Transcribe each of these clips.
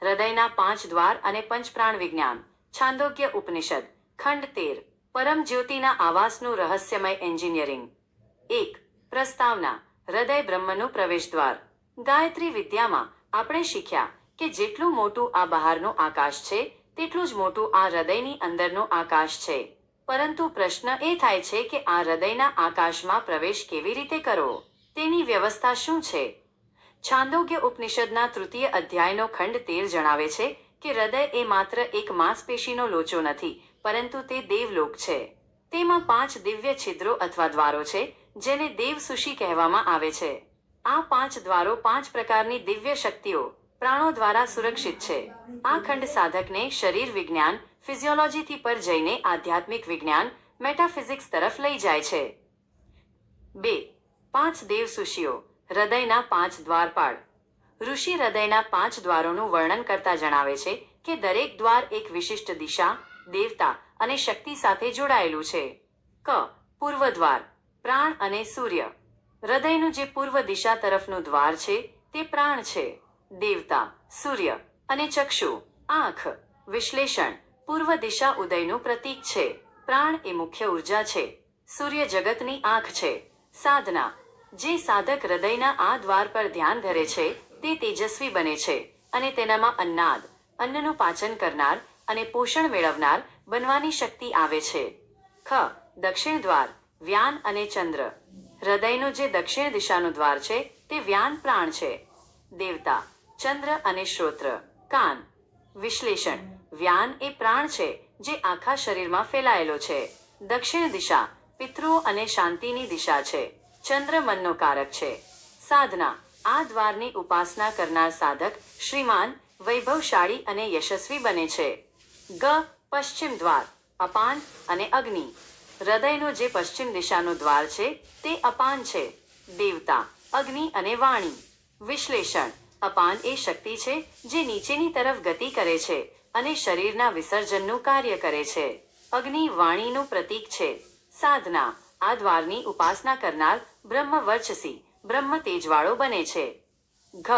હૃદયના 5 દ્વાર અને પંચપ્રાણ વિજ્ઞાન. છાંદોગ્ય ઉપનિષદ ખંડ 13 પરમ જ્યોતિના આવાસનું રહસ્યમય એન્જિનિયરિંગ. 1. પ્રસ્તાવના. હૃદય બ્રહ્મનું પ્રવેશદ્વાર. ગાયત્રી વિદ્યામાં આપણે શીખ્યા કે જેટલું મોટું આ બહારનું આકાશ છે તેટલું જ મોટું આ હૃદયની અંદરનું આકાશ છે. પરંતુ પ્રશ્ન એ થાય છે કે આ હૃદયના આકાશમાં પ્રવેશ કેવી રીતે કરવો? તેની વ્યવસ્થા શું છે? છાંદોગ્ય ઉપનિષદના તૃતીય અધ્યાયનો ખંડ 13 જણાવે છે કે હૃદય એ માત્ર એક માંસપેશીનો લોચો નથી, પરંતુ તે દેવલોક છે. તેમાં 5 દિવ્ય છિદ્રો અથવા દ્વારો છે, જેને દેવસુષિ કહેવામાં આવે છે. આ 5 દ્વારો 5 પ્રકારની દિવ્ય શક્તિઓ, પ્રાણો દ્વારા સુરક્ષિત છે. આ ખંડ સાધકને શરીર વિજ્ઞાન, ફિઝિયોલોજીથી પર જઈને આધ્યાત્મિક વિજ્ઞાન, મેટાફિઝિક્સ તરફ લઈ જાય છે. 2. 5 દેવસુષિઓ. હૃદયના 5 દ્વારપાળ. ઋષિ હૃદયના 5 દ્વારોનું વર્ણન કરતા જણાવે છે કે દરેક દ્વાર એક વિશિષ્ટ દિશા, દેવતા અને શક્તિ સાથે જોડાયેલું છે. ક. પૂર્વ દ્વાર. પ્રાણ અને સૂર્ય. હૃદયનું જે પૂર્વ દિશા તરફનું દ્વાર છે તે પ્રાણ છે. દેવતા, સૂર્ય અને ચક્ષુ, આંખ. વિશ્લેષણ. પૂર્વ દિશા ઉદયનું પ્રતીક છે. પ્રાણ એ મુખ્ય ઉર્જા છે. સૂર્ય જગતની આંખ છે. સાધના. જે સાધક હૃદયના આ દ્વાર પર ધ્યાન ધરે છે તે તેજસ્વી બને છે અને તેનામાં અન્નાદ, અન્નનું પાચન કરનાર અને પોષણ મેળવનાર બનવાની શક્તિ આવે છે. ખ. દક્ષિણ દ્વાર. વ્યાન અને ચંદ્ર. હૃદયનું જે દક્ષિણ દિશાનું દ્વાર છે તે વ્યાન પ્રાણ છે. દેવતા, ચંદ્ર અને શ્રોત્ર, કાન. વિશ્લેષણ. વ્યાન એ પ્રાણ છે જે આખા શરીરમાં ફેલાયેલો છે. દક્ષિણ દિશા પિતૃઓ અને શાંતિની દિશા છે. ચંદ્ર મનનો કારક છે. સાધના. આ દ્વારની ઉપાસના કરનાર સાધક શ્રીમાન, વૈભવશાળી અને યશસ્વી બને છે. ગ. પશ્ચિમ દ્વાર. અપાન અને અગ્નિ. હૃદયનો જે પશ્ચિમ દિશાનું દ્વાર છે તે અપાન છે. દેવતા, અગ્નિ અને વાણી. વિશ્લેષણ. અપાન એ શક્તિ છે જે નીચેની તરફ ગતિ કરે છે અને શરીરના વિસર્જનનું કાર્ય કરે છે. અગ્નિ વાણીનું પ્રતીક છે. સાધના. આ દ્વારની ઉપાસના કરનાર બ્રહ્મ વર્ચસી, બ્રહ્મ તેજવાળો બને છે. ઘ.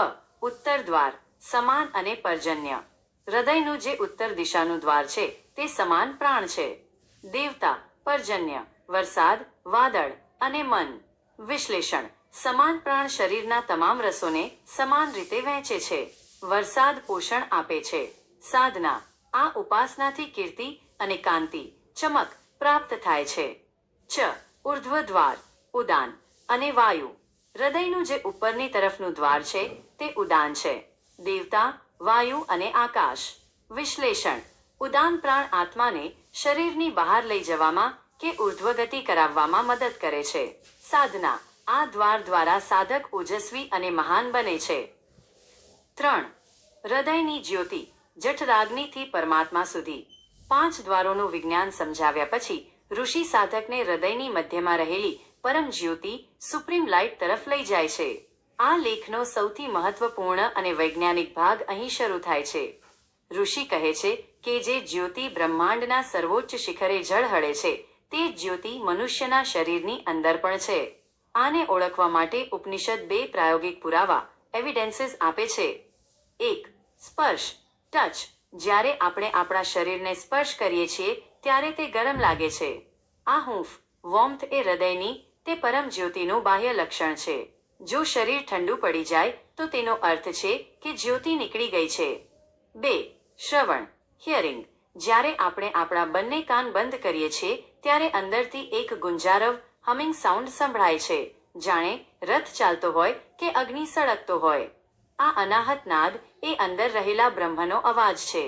ઉત્તર દ્વાર. સમાન અને પર્જન્ય. હૃદયનું જે ઉત્તર દિશાનું દ્વાર છે તે સમાન પ્રાણ છે. દેવતા, પર્જન્ય, વરસાદ, વાદળ અને મન. વિશ્લેષણ. સમાન પ્રાણ શરીરના તમામ રસોને સમાન રીતે વહેંચે છે. વરસાદ પોષણ આપે છે. સાધના. આ ઉપાસનાથી કીર્તિ અને કાંતિ, ચમક પ્રાપ્ત થાય છે. ચ. ઉર્ધ્વ દ્વાર. ઉદાન અને વાયુ. હૃદયનું જે ઉપરની તરફનું દ્વાર છે તે ઉદાન છે. દેવતા, વાયુ અને આકાશ. વિશ્લેષણ. ઉદાન પ્રાણ આત્માને શરીરની બહાર લઈ જવામાં કે ઉર્ધ્વગતિ કરાવવામાં મદદ કરે છે. સાધના. આ દ્વાર દ્વારા સાધક ઓજસ્વી અને મહાન બને છે. 3. હૃદયની જ્યોતિ. જઠરાગ્નિથી પરમાત્મા સુધી. 5 દ્વારોનું વિજ્ઞાન સમજાવ્યા પછી ઋષિ સાધકને હૃદયની મધ્યમાં રહેલી પરમ જ્યોતિ, સુપ્રીમ લાઇટ તરફ લઈ જાય છે. આ લેખનો સૌથી મહત્વપૂર્ણ અને વૈજ્ઞાનિક ભાગ અહીં શરૂ થાય છે. ઋષિ કહે છે કે જે જ્યોતિ બ્રહ્માંડના સર્વોચ્ચ શિખરે ઝળહળે છે તે જ્યોતિ મનુષ્યના શરીરની અંદર પણ છે. આને ઓળખવા માટે ઉપનિષદ 2 પ્રાયોગિક પુરાવા, એવિડન્સીસ આપે છે. 1. સ્પર્શ, ટચ. જ્યારે આપણે આપણા શરીરને સ્પર્શ કરીએ છીએ ત્યારે તે ગરમ લાગે છે. આ હૂંફ, વોર્મથ એ હૃદયની તે પરમ જ્યોતિનું બાહ્ય લક્ષણ છે. જો શરીર ઠંડુ પડી જાય તો તેનો અર્થ છે કે જ્યોતિ નીકળી ગઈ છે. 2. શ્રવણ, હિયરિંગ. જ્યારે આપણે આપણા બંને કાન બંધ કરીએ છીએ ત્યારે અંદરથી એક ગુંજારવ, હમિંગ સાઉન્ડ સંભળાય છે, જાણે રથ ચાલતો હોય કે અગ્નિ સળગતો હોય. આ અનાહત નાદ એ અંદર રહેલા બ્રહ્મનો અવાજ છે.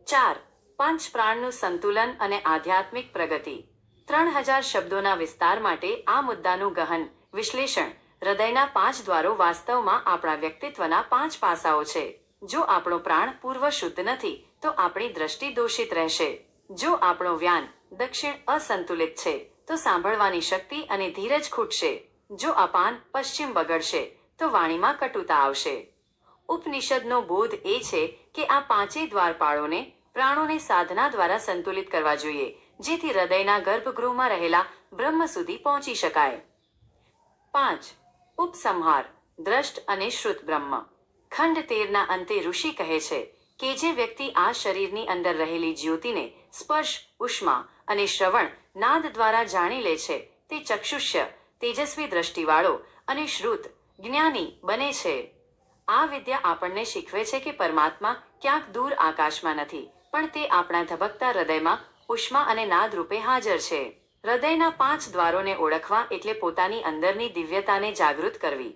4. પંચ પ્રાણનું સંતુલન અને આધ્યાત્મિક પ્રગતિ. 3000 શબ્દોના વિસ્તાર માટે આ મુદ્દાનું ગહન વિશ્લેષણ. હૃદયના 5 દ્વારો વાસ્તવમાં આપણા વ્યક્તિત્વના 5 પાસાઓ છે. જો આપણો પ્રાણ પૂર્વ શુદ્ધ નથી તો આપણી દ્રષ્ટિ દોષિત રહેશે. જો આપણો વ્યાન દક્ષિણ અસંતુલિત છે તો સાંભળવાની શક્તિ અને ધીરજ ખૂટશે. જો અપાન પશ્ચિમ બગડશે તો વાણીમાં કટુતા આવશે. ઉપનિષદનો બોધ એ છે કે આ 5 દ્વારપાળોને, પ્રાણોને સાધના દ્વારા સંતુલિત કરવા જોઈએ, જેથી હૃદયના ગર્ભગૃહમાં રહેલા બ્રહ્મ સુધી પહોંચી શકાય. 5. ઉપસંહાર. દ્રષ્ટ અને શ્રુત બ્રહ્મ. ખંડ 13ના અંતે ઋષિ કહે છે કે જે વ્યક્તિ આ શરીરની અંદર રહેલી જ્યોતિને સ્પર્શ, ઉષ્મા અને શ્રવણ નાદ દ્વારા જાણી લે છે તે ચક્ષુષ્ય, તેજસ્વી દ્રષ્ટિવાળો અને શ્રુત જ્ઞાની બને છે. આ વિદ્યા આપણને શીખવે છે કે પરમાત્મા ક્યાંક દૂર આકાશમાં નથી, પણ તે આપણા ધબકતા હૃદયમાં ઉષ્મા અને નાદ રૂપે હાજર છે. હૃદયના 5 દ્વારોને ઓળખવા એટલે પોતાની અંદરની દિવ્યતાને જાગૃત કરવી.